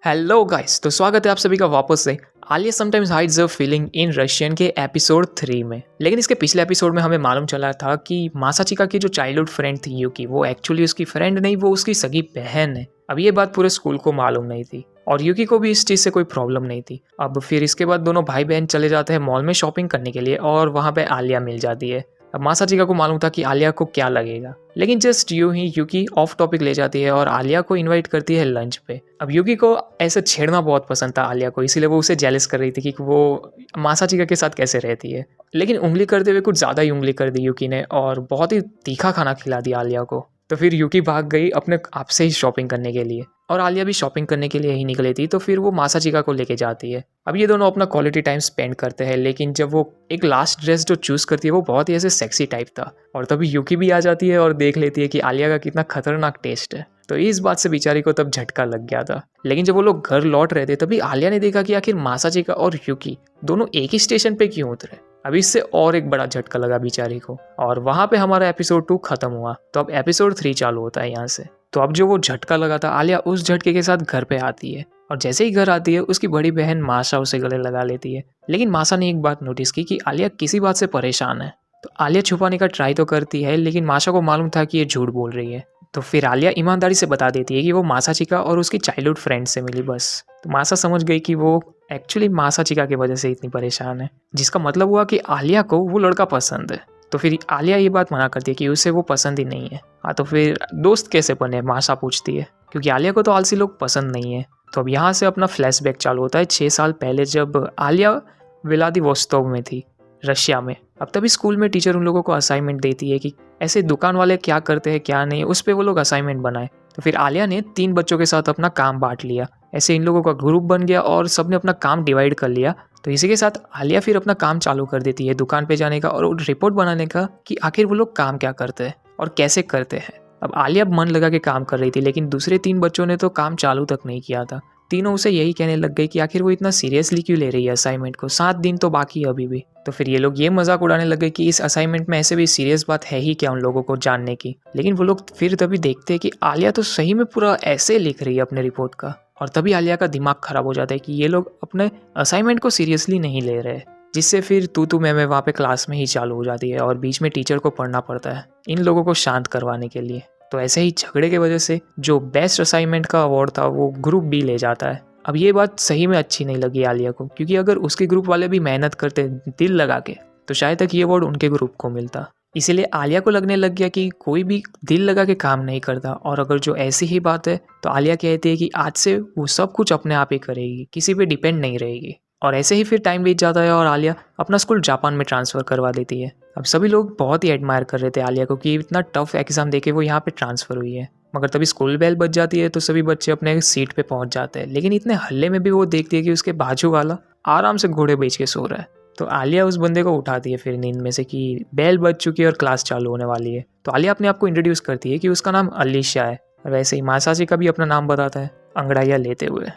Hello guys, तो स्वागत है आप सभी का वापस से। Alya sometimes hides a feeling in Russian के एपिसोड 3 में। लेकिन इसके पिछले एपिसोड में हमें मालूम चला था कि मासाचिका की जो चाइल्डहुड फ्रेंड थी यूकी, वो एक्चुअली उसकी फ्रेंड नहीं, वो उसकी सगी बहन है। अब ये बात पूरे स्कूल को मालूम नहीं थी और यूकी को भी इस चीज़ से कोई प्रॉब्लम नहीं थी। अब फिर इसके बाद दोनों भाई बहन चले जाते हैं मॉल में शॉपिंग करने के लिए और वहाँ पे आलिया मिल जाती है। अब मासाचिका को मालूम था कि आलिया को क्या लगेगा, लेकिन जस्ट यूं ही यूकी ऑफ टॉपिक ले जाती है और आलिया को इनवाइट करती है लंच पे। अब यूकी को ऐसे छेड़ना बहुत पसंद था आलिया को, इसीलिए वो उसे जेलस कर रही थी कि वो मासाचिका के साथ कैसे रहती है। लेकिन उंगली करते हुए कुछ ज़्यादा ही उंगली कर दी यूकी ने और बहुत ही तीखा खाना खिला दिया आलिया को। तो फिर यूकी भाग गई अपने आप से ही शॉपिंग करने के लिए और आलिया भी शॉपिंग करने के लिए ही निकली थी। तो फिर वो मासाचिका को लेके जाती है। अब ये दोनों अपना क्वालिटी टाइम स्पेंड करते हैं, लेकिन जब वो एक लास्ट ड्रेस जो चूज करती है वो बहुत ही ऐसे सेक्सी टाइप था और तभी यूकी भी आ जाती है और देख लेती है कि आलिया का कितना खतरनाक टेस्ट है। तो इस बात से बेचारी को तब झटका लग गया था। लेकिन जब वो लोग घर लौट रहे थे तभी आलिया ने देखा कि आखिर मासाचिका और यूकी दोनों एक ही स्टेशन पे क्यों उतरे। अब इससे और एक बड़ा झटका लगा बेचारी को और वहां पे हमारा एपिसोड 2 खत्म हुआ। तो अब एपिसोड 3 चालू होता है यहाँ से। तो अब जो वो झटका लगा था, आलिया उस झटके के साथ घर पे आती है और जैसे ही घर आती है उसकी बड़ी बहन माशा उसे गले लगा लेती है। लेकिन माशा ने एक बात नोटिस की कि आलिया किसी बात से परेशान है। तो आलिया छुपाने का ट्राई तो करती है, लेकिन माशा को मालूम था कि ये झूठ बोल रही है। तो फिर आलिया ईमानदारी से बता देती है कि वो मासाचिका और उसकी चाइल्डहुड फ्रेंड से मिली बस। तो माशा समझ गई कि वो एक्चुअली मासाचिका की वजह से इतनी परेशान है, जिसका मतलब हुआ कि आलिया को वो लड़का पसंद है। तो फिर आलिया ये बात मना करती है कि उसे वो पसंद ही नहीं है। हाँ, तो फिर दोस्त कैसे बने, माशा पूछती है, क्योंकि आलिया को तो आलसी लोग पसंद नहीं है। तो अब यहाँ से अपना फ्लैशबैक चालू होता है 6 साल पहले, जब आलिया व्लादिवोस्तोक में थी, रशिया में। अब तभी स्कूल में टीचर उन लोगों को असाइनमेंट देती है कि ऐसे दुकान वाले क्या करते हैं क्या नहीं, उस पर वो लोग असाइनमेंट बनाए। तो फिर आलिया ने 3 बच्चों के साथ अपना काम बांट लिया। ऐसे इन लोगों का ग्रुप बन गया और सबने अपना काम डिवाइड कर लिया। तो इसी के साथ आलिया फिर अपना काम चालू कर देती है दुकान पे जाने का और रिपोर्ट बनाने का कि आखिर वो लोग काम क्या करते हैं और कैसे करते हैं। अब आलिया मन लगा के काम कर रही थी, लेकिन दूसरे 3 बच्चों ने तो काम चालू तक नहीं किया था। तीनों उसे यही कहने लग गए कि आखिर वो इतना सीरियसली क्यों ले रही है असाइनमेंट को, 7 दिन तो बाकी है अभी भी। तो फिर ये लोग ये मजाक उड़ाने लग गए कि इस असाइनमेंट में ऐसे भी सीरियस बात है ही क्या उन लोगों को जानने की। लेकिन वो लोग फिर तभी देखते हैं कि आलिया तो सही में पूरा ऐसे लिख रही है अपने रिपोर्ट का। और तभी आलिया का दिमाग खराब हो जाता है कि ये लोग अपने असाइनमेंट को सीरियसली नहीं ले रहे, जिससे फिर तू मैं वहाँ पे क्लास में ही चालू हो जाती है और बीच में टीचर को पढ़ना पड़ता है इन लोगों को शांत करवाने के लिए। तो ऐसे ही झगड़े की वजह से जो बेस्ट असाइनमेंट का अवार्ड था वो ग्रुप बी ले जाता है। अब ये बात सही में अच्छी नहीं लगी आलिया को, क्योंकि अगर उसके ग्रुप वाले भी मेहनत करते दिल लगा के तो शायद तक ये अवार्ड उनके ग्रुप को मिलता। इसीलिए आलिया को लगने लग गया कि कोई भी दिल लगा के काम नहीं करता, और अगर जो ऐसी ही बात है तो आलिया कहती है कि आज से वो सब कुछ अपने आप ही करेगी, किसी पे डिपेंड नहीं रहेगी। और ऐसे ही फिर टाइम बीत जाता है और आलिया अपना स्कूल जापान में ट्रांसफ़र करवा देती है। अब सभी लोग बहुत ही एडमायर कर रहे थे आलिया को कि इतना टफ एग्जाम देके वो यहाँ पे ट्रांसफ़र हुई है। मगर तभी स्कूल बेल बज जाती है तो सभी बच्चे अपने सीट पे पहुंच जाते हैं। लेकिन इतने हल्ले में भी वो देखती है कि उसके बाजू वाला आराम से घोड़े बेच के सो रहा है। तो आलिया उस बंदे को उठाती है फिर नींद में से कि बेल बज चुकी है और क्लास चालू होने वाली है। तो आलिया अपने आप को इंट्रोड्यूस करती है कि उसका नाम अलीशा है, और वैसे ही मासाची का भी अपना नाम बताता है अंगड़ाइया लेते हुए।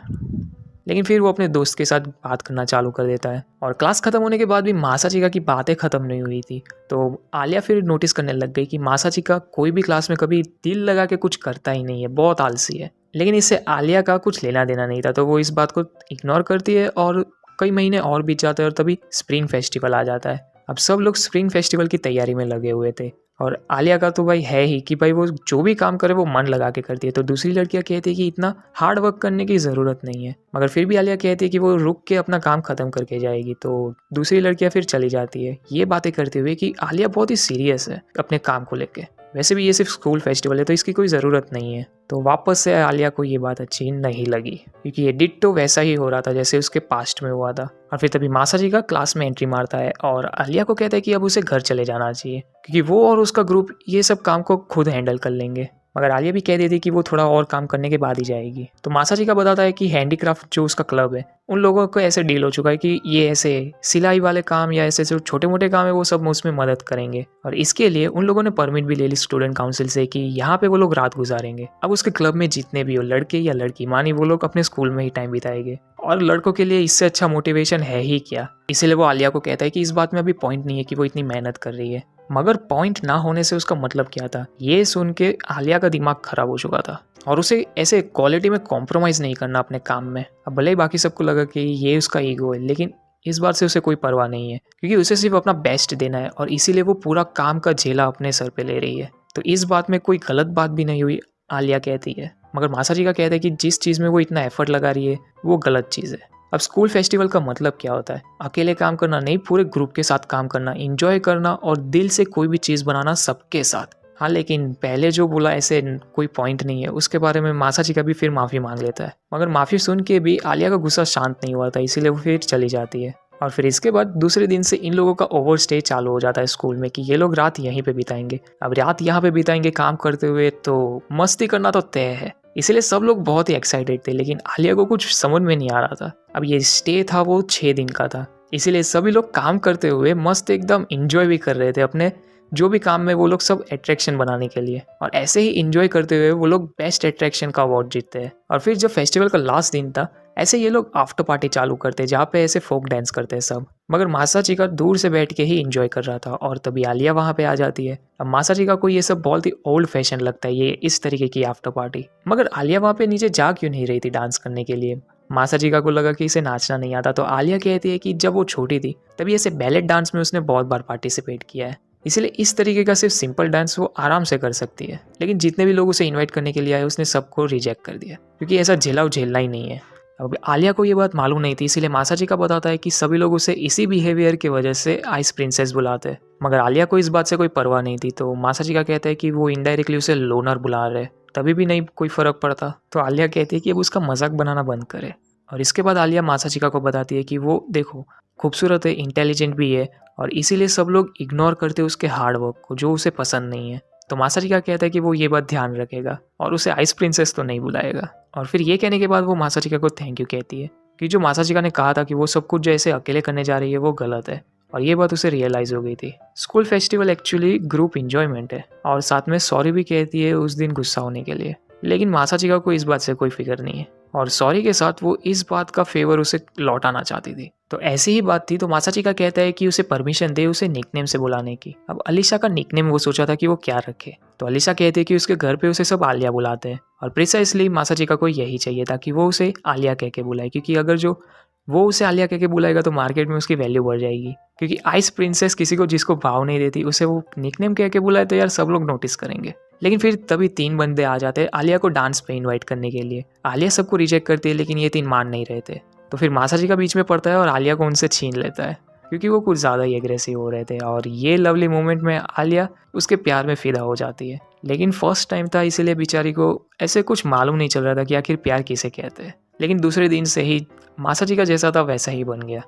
लेकिन फिर वो अपने दोस्त के साथ बात करना चालू कर देता है। और क्लास खत्म होने के बाद भी मासाचिका की बातें खत्म नहीं हुई थी। तो आलिया फिर नोटिस करने लग गई कि मासाचिका कोई भी क्लास में कभी दिल लगा के कुछ करता ही नहीं है, बहुत आलसी है। लेकिन इससे आलिया का कुछ लेना देना नहीं था, तो वो इस बात को इग्नोर करती है। और कई महीने और बीत जाते हैं और तभी स्प्रिंग फेस्टिवल आ जाता है। अब सब लोग स्प्रिंग फेस्टिवल की तैयारी में लगे हुए थे, और आलिया का तो भाई है ही कि भाई वो जो भी काम करे वो मन लगा के करती है। तो दूसरी लड़कियां कहती है कि इतना हार्ड वर्क करने की ज़रूरत नहीं है, मगर फिर भी आलिया कहती है कि वो रुक के अपना काम ख़त्म करके जाएगी। तो दूसरी लड़कियां फिर चली जाती है, ये बातें करते हुए कि आलिया बहुत ही सीरियस है अपने काम को लेके। वैसे भी ये सिर्फ स्कूल फेस्टिवल है तो इसकी कोई ज़रूरत नहीं है। तो वापस से आलिया को ये बात अच्छी नहीं लगी, क्योंकि ये डिट्टो वैसा ही हो रहा था जैसे उसके पास्ट में हुआ था। और फिर तभी मासाची का क्लास में एंट्री मारता है और आलिया को कहता है कि अब उसे घर चले जाना चाहिए, क्योंकि वो और उसका ग्रुप ये सब काम को खुद हैंडल कर लेंगे। मगर आलिया भी कह देती कि वो थोड़ा और काम करने के बाद ही जाएगी। तो मासाची का बताता है कि हैंडीक्राफ्ट जो उसका क्लब है उन लोगों को ऐसे डील हो चुका है कि ये ऐसे सिलाई वाले काम या ऐसे जो छोटे मोटे काम है वो सब उसमें मदद करेंगे। और इसके लिए उन लोगों ने परमिट भी ले ली स्टूडेंट काउंसिल से कि यहाँ पे वो लोग रात गुजारेंगे। अब उसके क्लब में जितने भी हो, लड़के या लड़की, मानी वो लोग अपने स्कूल में ही टाइम बिताएंगे। और लड़कों के लिए इससे अच्छा मोटिवेशन है ही क्या। इसीलिए वो आलिया को कहता है कि इस बात में अभी पॉइंट नहीं है कि वो इतनी मेहनत कर रही है। मगर पॉइंट ना होने से उसका मतलब क्या था, ये सुन के आलिया का दिमाग खराब हो चुका था। और उसे ऐसे क्वालिटी में कॉम्प्रोमाइज़ नहीं करना अपने काम में। अब भले ही बाकी सबको लगा कि ये उसका ईगो है, लेकिन इस बात से उसे कोई परवाह नहीं है, क्योंकि उसे सिर्फ अपना बेस्ट देना है और इसीलिए वो पूरा काम का झेला अपने सर पे ले रही है। तो इस बात में कोई गलत बात भी नहीं हुई, आलिया कहती है। मगर मासाचिका कहता है कि जिस चीज़ में वो इतना एफर्ट लगा रही है वो गलत चीज़ है। अब स्कूल फेस्टिवल का मतलब क्या होता है? अकेले काम करना नहीं, पूरे ग्रुप के साथ काम करना, इंजॉय करना और दिल से कोई भी चीज़ बनाना सबके साथ। हाँ, लेकिन पहले जो बोला ऐसे कोई पॉइंट नहीं है, उसके बारे में मासाचिका भी फिर माफ़ी मांग लेता है। मगर माफ़ी सुन के भी आलिया का गुस्सा शांत नहीं हुआ था, इसीलिए वो फिर चली जाती है। और फिर इसके बाद दूसरे दिन से इन लोगों का ओवर स्टे चालू हो जाता है स्कूल में कि ये लोग रात यहीं पे बिताएंगे। अब रात यहाँ पे बिताएंगे काम करते हुए, तो मस्ती करना तो तय है। इसीलिए सब लोग बहुत ही एक्साइटेड थे, लेकिन आलिया को कुछ समझ में नहीं आ रहा था। अब ये स्टे था वो 6 दिन का था, इसीलिए सभी लोग काम करते हुए मस्त एकदम इंजॉय भी कर रहे थे अपने जो भी काम में, वो लोग सब अट्रैक्शन बनाने के लिए। और ऐसे ही इंजॉय करते हुए वो लोग बेस्ट अट्रैक्शन का अवार्ड जीतते हैं। और फिर जब फेस्टिवल का लास्ट दिन था, ऐसे ये लोग आफ्टर पार्टी चालू करते हैं जहाँ पे ऐसे फोक डांस करते हैं सब। मगर मासाचिका दूर से बैठ के ही इंजॉय कर रहा था और तभी आलिया वहाँ पे आ जाती है। अब मासाचिका को ये सब बहुत ही ओल्ड फैशन लगता है, ये इस तरीके की आफ्टर पार्टी। मगर आलिया वहाँ पे नीचे जा क्यों नहीं रही थी डांस करने के लिए? मासाचिका को लगा कि इसे नाचना नहीं आता, तो आलिया कहती है कि जब वो छोटी थी तभी ऐसे बैलेट डांस में उसने बहुत बार पार्टिसिपेट किया है, इसलिए इस तरीके का सिर्फ सिंपल डांस वो आराम से कर सकती है। लेकिन जितने भी लोग उसे इनवाइट करने के लिए आए उसने सबको रिजेक्ट कर दिया, क्योंकि ऐसा झेलना ही नहीं है। अब आलिया को ये बात मालूम नहीं थी, इसीलिए मासाचिका बताता है कि सभी लोग उसे इसी बिहेवियर की वजह से आइस प्रिंसेस बुलाते हैं। मगर आलिया को इस बात से कोई परवाह नहीं थी, तो मासाचिका कहता है कि वो इनडायरेक्टली उसे लोनर बुला रहे, तभी भी नहीं कोई फर्क पड़ता। तो आलिया कहती है कि अब उसका मजाक बनाना बंद करे। और इसके बाद आलिया मासाचिका को बताती है कि वो देखो खूबसूरत है, इंटेलिजेंट भी है, और इसीलिए सब लोग इग्नोर करते उसके हार्ड वर्क को जो उसे पसंद नहीं है। तो मासाचिका कहता है कि वो ये बात ध्यान रखेगा और उसे आइस प्रिंसेस तो नहीं बुलाएगा। और फिर ये कहने के बाद वो मासाचिका को थैंक यू कहती है कि जो मासाचिका ने कहा था कि वो सब कुछ जैसे अकेले करने जा रही है वो गलत है, और ये बात उसे रियलाइज हो गई थी। School festival actually group enjoyment है, और साथ में सॉरी भी कहती है उस दिन गुस्सा होने के लिए। लेकिन मासाचिका को इस बात से कोई फिक्र नहीं है, और सॉरी के साथ वो इस बात का फेवर उसे लौटाना चाहती थी। तो ऐसी ही बात थी, तो मासाचिका कहता है कि उसे परमिशन दे उसे निकनेम से बुलाने की। अब अलीशा का निकनेम वो सोचा था कि वो क्या रखे, तो अलीशा कहती है कि उसके घर पे उसे सब आलिया बुलाते हैं, और प्रिसाइसली मासाचिका को यही चाहिए था कि वो उसे आलिया कह के बुलाए, क्योंकि अगर जो वो उसे आलिया कह के बुलाएगा तो मार्केट में उसकी वैल्यू बढ़ जाएगी। क्योंकि आइस प्रिंसेस किसी को जिसको भाव नहीं देती उसे वो निकनेम कह के बुलाए तो यार सब लोग नोटिस करेंगे। लेकिन फिर तभी 3 बंदे आ जाते हैं आलिया को डांस पे इनवाइट करने के लिए। आलिया सबको रिजेक्ट करती है, लेकिन ये 3 मान नहीं रहे थे। तो फिर मासाचिका बीच में पड़ता है और आलिया को उनसे छीन लेता है, क्योंकि वो कुछ ज़्यादा ही एग्रेसिव हो रहे थे। और ये लवली मोमेंट में आलिया उसके प्यार में फिदा हो जाती है। लेकिन फर्स्ट टाइम था, इसीलिए बेचारी को ऐसे कुछ मालूम नहीं चल रहा था कि आखिर प्यार किसे कहते हैं। लेकिन दूसरे दिन से ही मासाचिका जैसा था वैसा ही बन गया,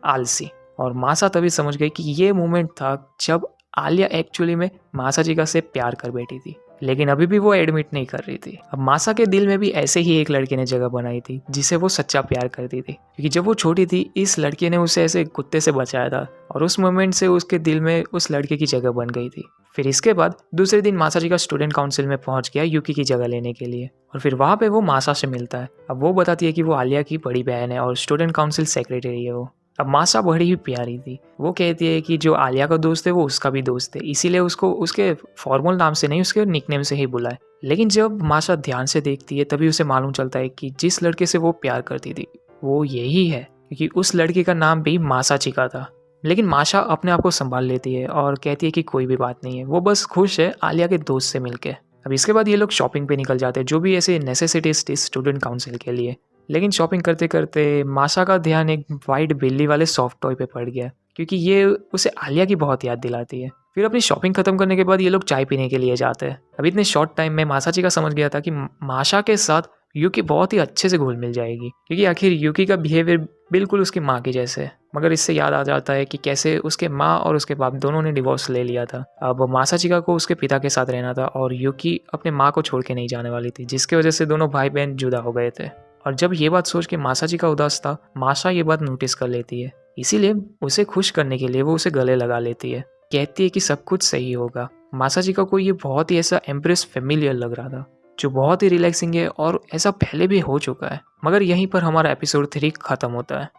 आलसी। और मासा तभी समझ गई कि ये मोमेंट था जब आलिया एक्चुअली में मासाचिका से प्यार कर बैठी थी, लेकिन अभी भी वो एडमिट नहीं कर रही थी। अब मासा के दिल में भी ऐसे ही एक लड़के ने जगह बनाई थी जिसे वो सच्चा प्यार करती थी, क्योंकि जब वो छोटी थी इस लड़के ने उसे ऐसे कुत्ते से बचाया था, और उस मोमेंट से उसके दिल में उस लड़के की जगह बन गई थी। फिर इसके बाद दूसरे दिन मासाचिका स्टूडेंट काउंसिल में पहुंच गया यूकी की जगह लेने के लिए, और फिर वहाँ पे वो मासा से मिलता है। अब वो बताती है कि वो आलिया की बड़ी बहन है और स्टूडेंट काउंसिल सेक्रेटरी है वो। अब मासा बड़ी ही प्यारी थी, वो कहती है कि जो आलिया का दोस्त है वो उसका भी दोस्त है, इसीलिए उसको उसके फॉर्मल नाम से नहीं उसके निकनेम से ही बुलाए। लेकिन जब मासा ध्यान से देखती है तभी उसे मालूम चलता है कि जिस लड़के से वो प्यार करती थी वो यही है, क्योंकि उस लड़के का नाम भी मासाचिका था। लेकिन माशा अपने आप को संभाल लेती है और कहती है कि कोई भी बात नहीं है, वो बस खुश है आलिया के दोस्त से मिलके। अब इसके बाद ये लोग शॉपिंग पे निकल जाते हैं, जो भी ऐसे नेसेसिटीज थी स्टूडेंट काउंसिल के लिए। लेकिन शॉपिंग करते करते माशा का ध्यान एक वाइट बिल्ली वाले सॉफ्ट टॉय पे पड़ गया, क्योंकि ये उसे आलिया की बहुत याद दिलाती है। फिर अपनी शॉपिंग खत्म करने के बाद ये लोग चाय पीने के लिए जाते हैं। अब इतने शॉर्ट टाइम में मासाचिका समझ गया था कि माशा के साथ यूकी बहुत ही अच्छे से घुल मिल जाएगी, क्योंकि आखिर यूकी का बिहेवियर बिल्कुल उसकी माँ की जैसे है। मगर इससे याद आ जाता है कि कैसे उसके माँ और उसके बाप दोनों ने डिवोर्स ले लिया था। अब मासाचिका को उसके पिता के साथ रहना था और यूकी अपने माँ को छोड़ के नहीं जाने वाली थी, जिसकी वजह से दोनों भाई बहन जुदा हो गए थे। और जब ये बात सोच के मासाचिका उदास था, माशा ये बात नोटिस कर लेती है, इसीलिए उसे खुश करने के लिए वो उसे गले लगा लेती है। कहती है कि सब कुछ सही होगा। मासाचिका को ये बहुत ही ऐसा एम्प्रेस फेमिलियर लग रहा था, जो बहुत ही रिलैक्सिंग है, और ऐसा पहले भी हो चुका है। मगर यहीं पर हमारा एपिसोड 3 खत्म होता है।